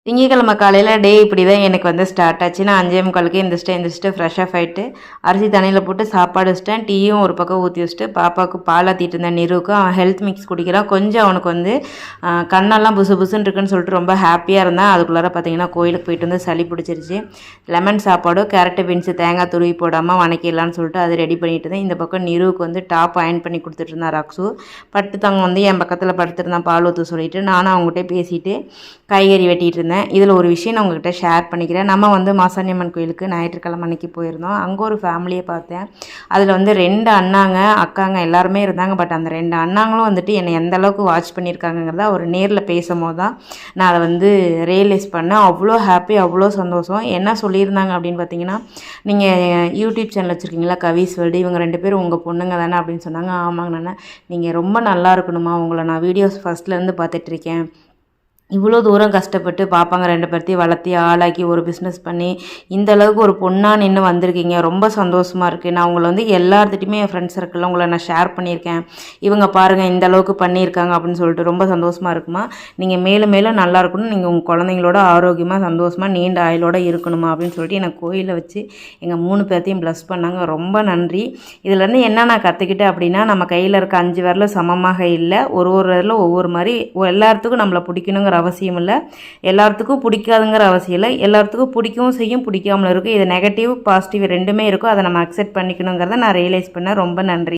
திங்கட்கிழமை காலையில் டே இப்படி தான் எனக்கு வந்து ஸ்டார்ட் ஆச்சு. நான் 5:45க்கு எந்திரிச்சிட்டு ஃப்ரெஷ்ஷப் ஆகிட்டு அரிசி தண்ணியில் போட்டு சாப்பாடு வச்சிட்டேன். டீயும் ஒரு பக்கம் ஊற்றி வச்சுட்டு பாப்பாவுக்கு பால் ஆற்றிட்டு இருந்தேன். நிறுவுக்கு அவன் ஹெல்த் மிக்ஸ் குடிக்கிறான். கொஞ்சம் அவனுக்கு வந்து கண்ணெல்லாம் புசு புசுன்னு இருக்குன்னு சொல்லிட்டு ரொம்ப ஹாப்பியாக இருந்தான். அதுக்குள்ளார பார்த்தீங்கன்னா கோயிலுக்கு போயிட்டு வந்து சளி பிடிச்சிருச்சு. லெமன் சாப்பாடும் கேரட்டு பீன்ஸு தேங்காய் துருவி போடாமல் வணக்கிடலான்னு சொல்லிட்டு அதை ரெடி பண்ணிட்டு இருந்தேன். இந்த பக்கம் நிறுவுக்கு வந்து டாப் அயன் பண்ணி கொடுத்துட்டு இருந்தான் ரக்ஸு. படுத்துத்தவங்க வந்து என் பக்கத்தில் படுத்துருந்தான் பால் ஊற்ற சொல்லிவிட்டு நானும் அவங்ககிட்ட பேசிட்டு காய்கறி வெட்டிகிட்டு இருந்தேன். இதில் ஒரு விஷயம் நான் உங்கள்கிட்ட ஷேர் பண்ணிக்கிறேன். நம்ம வந்து மாசாணியம்மன் கோயிலுக்கு ஞாயிற்றுக்கிழமை அன்னைக்கு போயிருந்தோம். அங்கே ஒரு ஃபேமிலியை பார்த்தேன். அதில் வந்து 2 அண்ணாங்க அக்காங்க எல்லாருமே இருந்தாங்க. பட் அந்த 2 அண்ணாங்களும் வந்துட்டு என்னை எந்த அளவுக்கு வாட்ச் பண்ணியிருக்காங்கிறத அவர் நேரில் பேசும்போது தான் நான் அதை வந்து ரியலைஸ் பண்ணேன். அவ்வளோ ஹாப்பி, அவ்வளோ சந்தோஷம். என்ன சொல்லியிருந்தாங்க அப்படின்னு பார்த்தீங்கன்னா, நீங்கள் யூடியூப் சேனல் வச்சுருக்கீங்களா கவிஸ் வேர்ல்டு, இவங்க 2 பேரும் உங்கள் பொண்ணுங்க தானே அப்படின்னு சொன்னாங்க. ஆமாங்க நானே, நீங்கள் ரொம்ப நல்லா இருக்கணுமா, உங்களை நான் வீடியோஸ் ஃபஸ்ட்லேருந்து பார்த்துட்ருக்கேன். இவ்வளோ தூரம் கஷ்டப்பட்டு பாப்பாங்க 2 பேர்த்தையும் வளர்த்தி ஆளாக்கி ஒரு பிஸ்னஸ் பண்ணி இந்த அளவுக்கு ஒரு பொண்ணாக நின்று வந்திருக்கீங்க. ரொம்ப சந்தோஷமாக இருக்குது. நான் உங்களை வந்து எல்லாத்துட்டையுமே என் ஃப்ரெண்ட்ஸ் சர்க்கிளில் உங்களை நான் ஷேர் பண்ணியிருக்கேன். இவங்க பாருங்கள் இந்த அளவுக்கு பண்ணியிருக்காங்க அப்படின்னு சொல்லிட்டு ரொம்ப சந்தோஷமாக இருக்குமா. நீங்கள் மேலும் மேலும் நல்லா இருக்கணும். நீங்கள் உங்கள் குழந்தைங்களோட ஆரோக்கியமாக சந்தோஷமாக நீண்ட ஆயுளோடு இருக்கணுமா அப்படின்னு சொல்லிட்டு எனக்கு கோயிலில் வச்சு எங்கள் 3 பேர்த்தையும் ப்ளஸ் பண்ணாங்க. ரொம்ப நன்றி. இதுலேருந்து என்ன நான் கற்றுக்கிட்டேன் அப்படின்னா, நம்ம கையில் இருக்க 5 விரலும் சமமாக இல்லை. ஒரு விரலும் ஒவ்வொரு மாதிரி. எல்லாத்துக்கும் நம்மளை பிடிக்கணுங்கிற அவசியம் இல்லை, எல்லாத்துக்கும் பிடிக்காதுங்கிற அவசியம் இல்லை. எல்லாத்துக்கும் பிடிக்கவும் செய்யும், பிடிக்காமல் இருக்கும். இது நெகட்டிவ் பாசிட்டிவ் ரெண்டுமே இருக்கும். அதை நம்ம அக்செப்ட் பண்ணிக்கணுங்கிறத நான் ரியலைஸ் பண்ணேன். ரொம்ப நன்றி.